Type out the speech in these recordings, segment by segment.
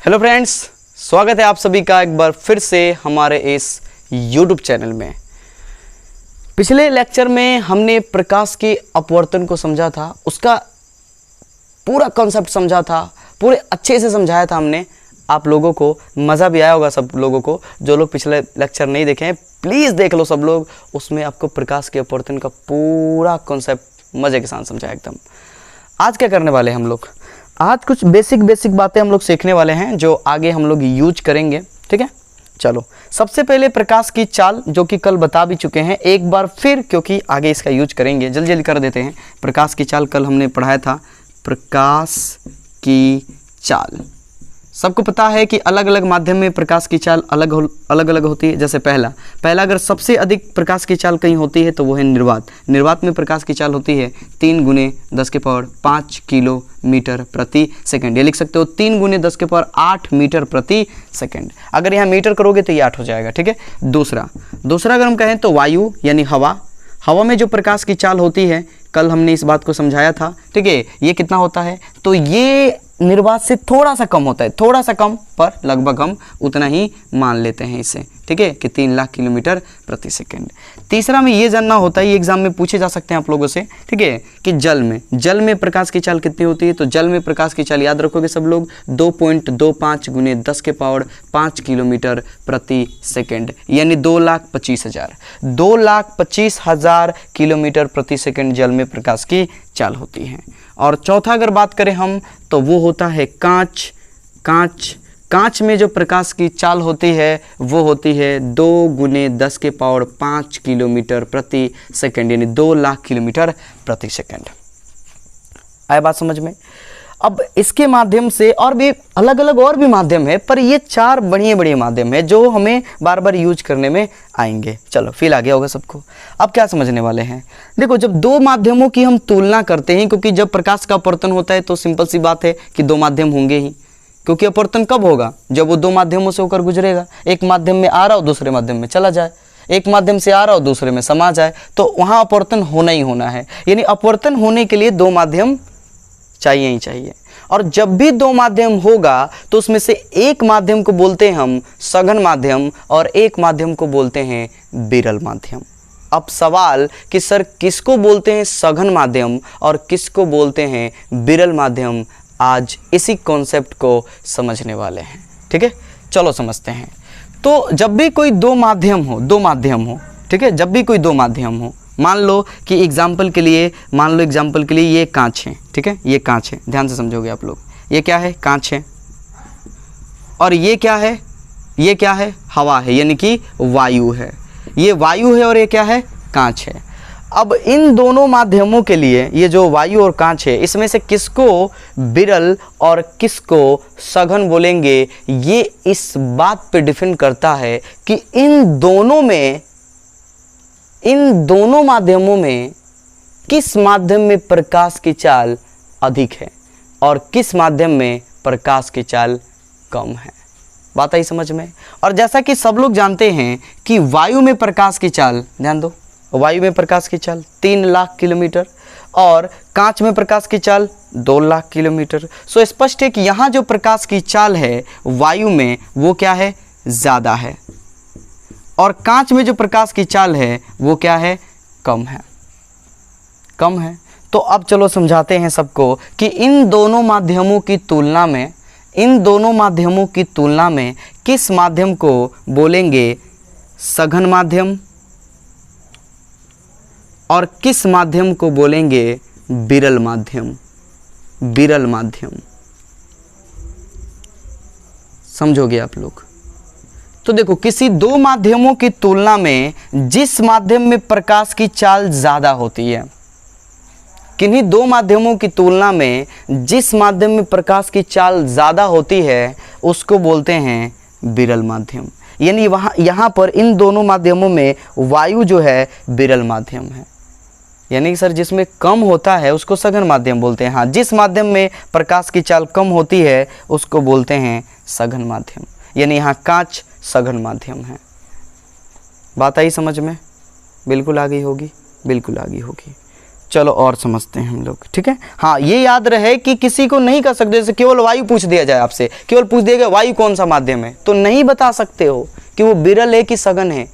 Hello friends, स्वागत है आप सभी का एक बार फिर से हमारे इस YouTube चैनल में। पिछले लेक्चर में हमने प्रकाश के अपवर्तन को समझा था, उसका पूरा कॉन्सेप्ट समझा था, पूरे अच्छे से समझाया था हमने। आप लोगों को मज़ा भी आया होगा, सब लोगों को। जो लोग पिछले लेक्चर नहीं देखे हैं प्लीज़ देख लो सब लोग, उसमें आपको प्रकाश के अपवर्तन का पूरा कॉन्सेप्ट मज़े के साथ समझाया एकदम। आज क्या करने वाले हैं हम लोग? आज कुछ बेसिक बातें हम लोग सीखने वाले हैं जो आगे हम लोग यूज करेंगे, ठीक है। चलो, सबसे पहले प्रकाश की चाल, जो कि कल बता भी चुके हैं एक बार फिर, क्योंकि आगे इसका यूज करेंगे। जल्दी कर देते हैं। प्रकाश की चाल कल हमने पढ़ाया था। प्रकाश की चाल सबको पता है कि अलग अलग माध्यम में प्रकाश की चाल अलग अलग होती है। जैसे पहला अगर सबसे अधिक प्रकाश की चाल कहीं होती है तो वो है निर्वात। निर्वात में प्रकाश की चाल होती है 3 × 10⁵ किलोमीटर प्रति सेकंड। ये लिख सकते हो 3 × 10⁸ मीटर प्रति सेकंड। अगर यहाँ मीटर करोगे तो ये 8 हो जाएगा, ठीक है। दूसरा अगर हम कहें तो वायु यानी हवा में जो प्रकाश की चाल होती है, कल हमने इस बात को समझाया था, ठीक है। ये कितना होता है? तो ये निर्वात से थोड़ा सा कम होता है, थोड़ा सा कम, पर लगभग हम उतना ही मान लेते हैं इसे, ठीक है, कि 3 लाख किलोमीटर प्रति सेकंड। तीसरा में ये जानना होता है, ये एग्जाम में पूछे जा सकते हैं आप लोगों से, ठीक है, कि जल में प्रकाश की चाल कितनी होती है? तो जल में प्रकाश की चाल याद रखोगे सब लोग, 2.25 × 10⁵ किलोमीटर प्रति सेकंड, यानी 2,25,000 2,25,000 किलोमीटर प्रति सेकंड जल में प्रकाश की चाल होती है। और चौथा अगर बात करें हम तो वो होता है कांच में जो प्रकाश की चाल होती है वो होती है 2 × 10⁵ किलोमीटर प्रति सेकंड, यानी 2 लाख किलोमीटर प्रति सेकंड। आया बात समझ में? अब इसके माध्यम से और भी अलग अलग और भी माध्यम है, पर ये 4 बढ़िया माध्यम है जो हमें बार बार यूज करने में आएंगे। चलो, फील आ गया होगा सबको। अब क्या समझने वाले हैं? देखो, जब 2 माध्यमों की हम तुलना करते हैं, क्योंकि जब प्रकाश का अपवर्तन होता है तो सिंपल सी बात है कि 2 माध्यम होंगे ही, क्योंकि अपवर्तन कब होगा? जब वो 2 माध्यमों से होकर गुजरेगा। एक माध्यम में आ रहा हो, दूसरे माध्यम में चला जाए, एक माध्यम से आ रहा हो, दूसरे में समा जाए, तो वहाँ अपवर्तन होना ही होना है। यानी अपवर्तन होने के लिए 2 माध्यम चाहिए ही चाहिए। और जब भी 2 माध्यम होगा तो उसमें से एक माध्यम को बोलते हैं हम सघन माध्यम और एक माध्यम को बोलते हैं विरल माध्यम। अब सवाल कि सर किसको बोलते हैं सघन माध्यम और किसको बोलते हैं विरल माध्यम, आज इसी कॉन्सेप्ट को समझने वाले हैं, ठीक है। चलो समझते हैं। तो जब भी कोई 2 माध्यम हो, ठीक है, जब भी कोई 2 माध्यम हो, मान लो कि एग्जाम्पल के लिए ये कांच है, ठीक है, ये कांच है, ध्यान से समझोगे आप लोग। ये क्या है? कांच है। और ये क्या है? हवा है, यानी कि वायु है। ये वायु है और ये क्या है? कांच है। अब इन दोनों माध्यमों के लिए ये जो वायु और कांच है, इसमें से किसको विरल और किसको सघन बोलेंगे, ये इस बात पे डिपेंड करता है कि इन दोनों माध्यमों में किस माध्यम में प्रकाश की चाल अधिक है और किस माध्यम में प्रकाश की चाल कम है। बात आई समझ में? और जैसा कि सब लोग जानते हैं कि वायु में प्रकाश की चाल, ध्यान दो, वायु में प्रकाश की चाल 3 लाख किलोमीटर और कांच में प्रकाश की चाल 2 लाख किलोमीटर। सो स्पष्ट है कि यहाँ जो प्रकाश की चाल है वायु में वो क्या है? ज़्यादा है, और कांच में जो प्रकाश की चाल है वो क्या है? कम है। तो अब चलो समझाते हैं सबको कि इन दोनों माध्यमों की तुलना में किस माध्यम को बोलेंगे सघन माध्यम और किस माध्यम को बोलेंगे विरल माध्यम। समझोगे आप लोग? तो देखो, किसी 2 माध्यमों की तुलना में जिस माध्यम में प्रकाश की चाल ज़्यादा होती है, किन्हीं 2 माध्यमों की तुलना में जिस माध्यम में प्रकाश की चाल ज़्यादा होती है उसको बोलते हैं विरल माध्यम। यानी यहाँ पर इन दोनों माध्यमों में वायु जो है विरल माध्यम है। यानी कि सर जिसमें कम होता है उसको सघन माध्यम बोलते हैं। हाँ, जिस माध्यम में प्रकाश की चाल कम होती है उसको बोलते हैं सघन माध्यम। यानी यहाँ कांच सघन माध्यम है। बात आई समझ में? बिल्कुल आ गई होगी। चलो और समझते हैं हम लोग, ठीक है। हाँ, ये याद रहे कि किसी को नहीं कर सकते, जैसे केवल वायु पूछ दिया जाए आपसे, केवल पूछ दिया गया वायु कौन सा माध्यम है, तो नहीं बता सकते हो कि वो विरल है कि सघन है।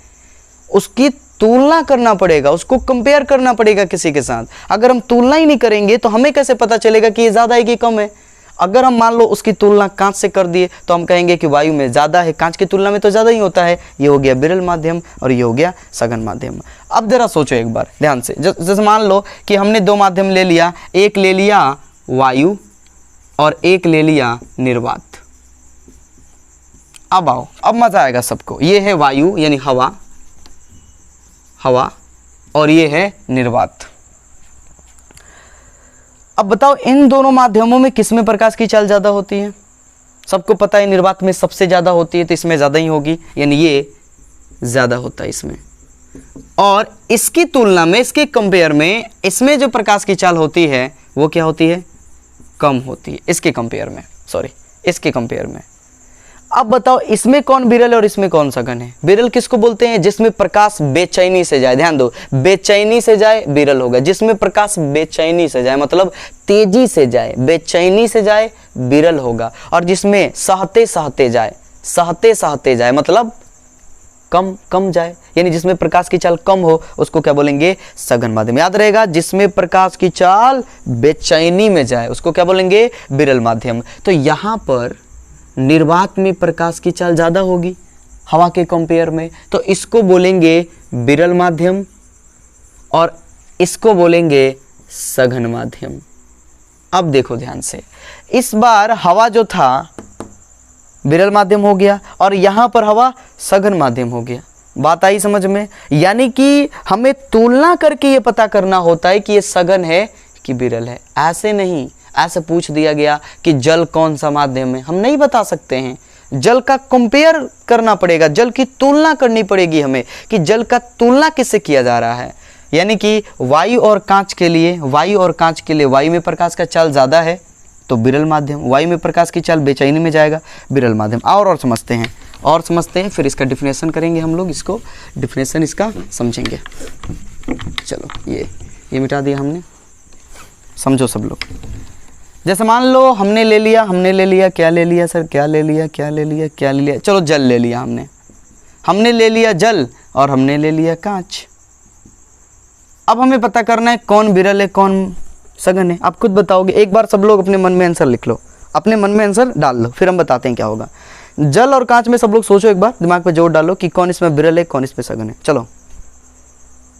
उसकी तुलना करना पड़ेगा, उसको कंपेयर करना पड़ेगा किसी के साथ। अगर हम तुलना ही नहीं करेंगे तो हमें कैसे पता चलेगा कि ये ज़्यादा है कि कम है। अगर हम मान लो उसकी तुलना कांच से कर दिए तो हम कहेंगे कि वायु में ज़्यादा है, कांच की तुलना में तो ज़्यादा ही होता है। ये हो गया विरल माध्यम और ये हो गया सघन माध्यम। अब जरा सोचो एक बार ध्यान से, जैसे मान लो कि हमने दो माध्यम ले लिया, एक ले लिया वायु और एक ले लिया निर्वात। अब आओ, अब मज़ा आएगा सबको। ये है वायु यानी हवा, हवा, और ये है निर्वात। अब बताओ इन दोनों माध्यमों में किसमें प्रकाश की चाल ज़्यादा होती है? सबको पता है निर्वात में सबसे ज़्यादा होती है, तो इसमें ज़्यादा ही होगी, यानी ये ज़्यादा होता है इसमें। और इसकी तुलना में, इसके कंपेयर में, इसमें जो प्रकाश की चाल होती है वो क्या होती है? कम होती है इसके कंपेयर में, सॉरी इसके कंपेयर में। अब बताओ इसमें कौन विरल है और इसमें कौन सघन है? विरल किसको बोलते हैं? जिसमें प्रकाश बेचैनी से जाए, ध्यान दो, बेचैनी से जाए विरल होगा। जिसमें प्रकाश बेचैनी से जाए मतलब तेजी से जाए, बेचैनी से जाए विरल होगा। और जिसमें सहते सहते जाए, सहते सहते जाए मतलब कम कम जाए, यानी जिसमें प्रकाश की चाल कम हो उसको क्या बोलेंगे? सघन माध्यम। याद रहेगा, जिसमें प्रकाश की चाल बेचैनी में जाए उसको क्या बोलेंगे? विरल माध्यम। तो यहाँ पर निर्वात में प्रकाश की चाल ज़्यादा होगी हवा के कंपेयर में, तो इसको बोलेंगे विरल माध्यम और इसको बोलेंगे सघन माध्यम। अब देखो ध्यान से, इस बार हवा जो था विरल माध्यम हो गया और यहाँ पर हवा सघन माध्यम हो गया। बात आई समझ में? यानी कि हमें तुलना करके ये पता करना होता है कि ये सघन है कि विरल है। ऐसे नहीं, ऐसे पूछ दिया गया कि जल कौन सा माध्यम है, हम नहीं बता सकते हैं। जल का कंपेयर करना पड़ेगा, जल की तुलना करनी पड़ेगी हमें कि जल का तुलना किससे किया जा रहा है। यानी कि वायु और कांच के लिए, वायु और कांच के लिए वायु में प्रकाश का चाल ज़्यादा है तो विरल माध्यम, वायु में प्रकाश की चाल बेचैनी में जाएगा विरल माध्यम। और समझते हैं, और समझते हैं, फिर इसका डिफिनेशन करेंगे हम लोग, इसको डिफिनेशन इसका समझेंगे। चलो ये मिटा दिया हमने, समझो सब लोग। जैसे मान लो हमने ले लिया क्या ले लिया सर? क्या ले लिया? चलो जल ले लिया हमने ले लिया जल और हमने ले लिया कांच। अब हमें पता करना है कौन विरल है कौन सघन है। आप खुद बताओगे, एक बार सब लोग अपने मन में आंसर लिख लो, अपने मन में आंसर डाल लो, फिर हम बताते हैं क्या होगा। जल और कांच में सब लोग सोचो, एक बार दिमाग पे जोर डालो कि कौन इसमें विरल है कौन इसमें सघन है। चलो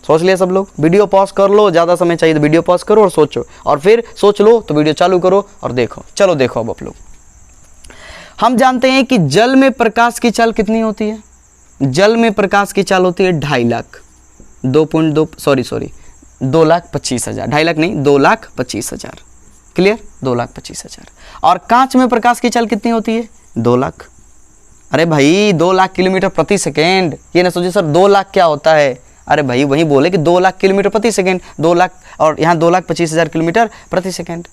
सोच लिया सब लोग? वीडियो पॉज कर लो, ज़्यादा समय चाहिए तो वीडियो पॉज करो और सोचो, और फिर सोच लो तो वीडियो चालू करो और देखो। चलो देखो अब आप लोग, हम जानते हैं कि जल में प्रकाश की चाल कितनी होती है? जल में प्रकाश की चाल होती है 2.5 लाख, 2,25,000, 2.5 लाख नहीं 2,25,000, क्लियर? 2,25,000। और कांच में प्रकाश की चाल कितनी होती है? 2 लाख। अरे भाई 2 लाख किलोमीटर प्रति सेकेंड। ये ना सोचिए सर 2 लाख क्या होता है, अरे भाई वही बोले कि 2 लाख किलोमीटर प्रति सेकेंड, 2 लाख और यहाँ 2,25,000 किलोमीटर प्रति सेकेंड।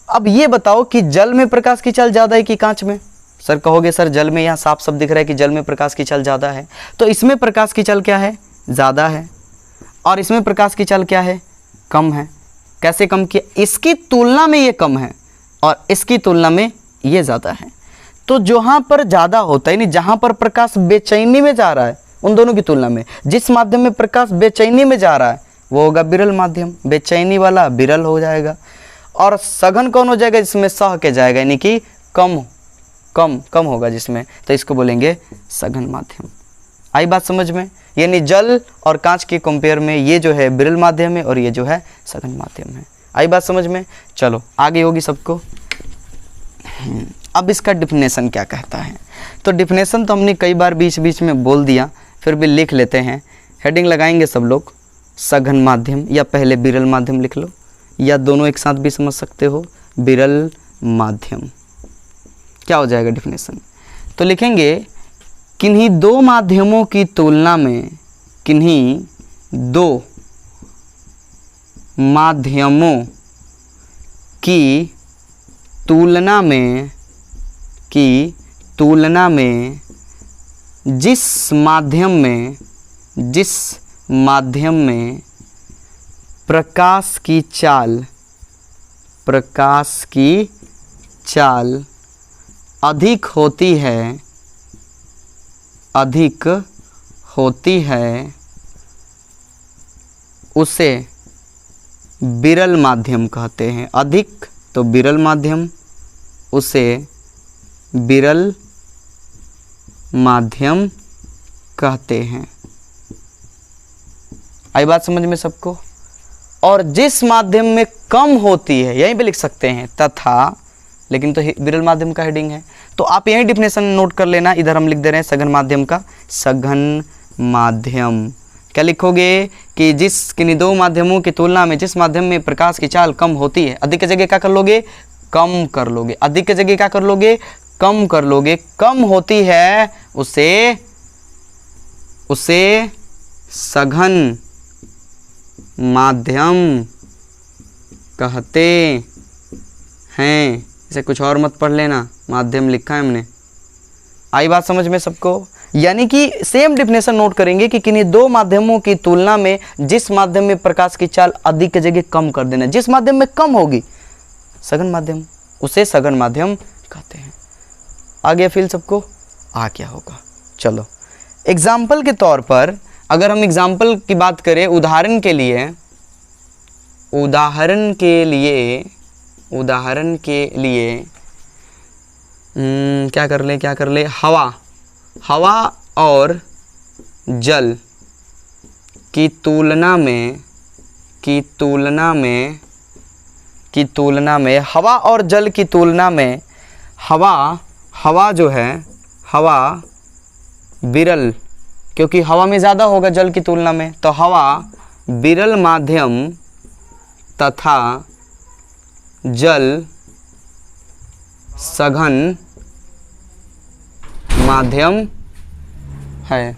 अब ये बताओ कि जल में प्रकाश की चाल ज़्यादा है कि कांच में? सर कहोगे सर जल में, यहाँ साफ सब दिख रहा है कि जल में प्रकाश की चाल ज़्यादा है, तो इसमें प्रकाश की चाल क्या है? ज़्यादा है। और इसमें प्रकाश की चाल क्या है? कम है। कैसे कम किया? इसकी तुलना में ये कम है और इसकी तुलना में ये ज़्यादा है। तो जहाँ पर ज़्यादा होता है, यानी जहाँ पर प्रकाश बेचैनी में जा रहा है, उन दोनों की तुलना में जिस माध्यम में प्रकाश बेचैनी में जा रहा है वो होगा विरल माध्यम, बेचैनी वाला विरल हो जाएगा। और सघन कौन हो जाएगा? जिसमें सह के जाएगा, यानी कि कम कम कम होगा जिसमें, तो इसको बोलेंगे सघन माध्यम। आई बात समझ में? यानी जल और कांच के कंपेयर में ये जो है विरल माध्यम है और ये जो है सघन माध्यम है। आई बात समझ में? चलो आगे होगी सबको। अब इसका डिफिनेशन क्या कहता है? तो डिफिनेशन तो हमने कई बार बीच बीच में बोल दिया, फिर भी लिख लेते हैं। हेडिंग लगाएंगे सब लोग, सघन माध्यम, या पहले विरल माध्यम लिख लो, या दोनों एक साथ भी समझ सकते हो, विरल माध्यम। क्या हो जाएगा डिफिनेशन? तो लिखेंगे किन्हीं दो माध्यमों की तुलना में, किन्हीं दो माध्यमों की तुलना में जिस माध्यम में प्रकाश की चाल, प्रकाश की चाल अधिक होती है, अधिक होती है, उसे विरल माध्यम कहते हैं। अधिक तो विरल माध्यम, उसे विरल माध्यम कहते हैं। आई बात समझ में सबको? और जिस माध्यम में कम होती है, यहीं पे लिख सकते हैं तथा, लेकिन तो विरल माध्यम का हेडिंग है, तो आप यही डिफिनेशन नोट कर लेना। इधर हम लिख दे रहे हैं सघन माध्यम का, सघन माध्यम। क्या लिखोगे कि जिस किन्हीं दो माध्यमों की तुलना में जिस माध्यम में प्रकाश की चाल कम होती है, अधिक की जगह क्या कर लोगे? कम कर लोगे। अधिक की जगह क्या कर लोगे? कम कर लोगे। कम होती है उसे सघन माध्यम कहते हैं। इसे कुछ और मत पढ़ लेना, माध्यम लिखा है हमने। आई बात समझ में सबको? यानी कि सेम डिफिनेशन नोट करेंगे कि किन्हीं दो माध्यमों की तुलना में जिस माध्यम में प्रकाश की चाल अधिक की जगह कम कर देना, जिस माध्यम में कम होगी सघन माध्यम, उसे सघन माध्यम कहते हैं। आ गया फील सबको? आ क्या होगा? चलो एग्जाम्पल के तौर पर अगर हम एग्जाम्पल की बात करें, उदाहरण के लिए क्या कर ले हवा और जल की तुलना में हवा और जल की तुलना में हवा जो है, हवा विरल, क्योंकि हवा में ज़्यादा होगा जल की तुलना में, तो हवा विरल माध्यम तथा जल सघन माध्यम है।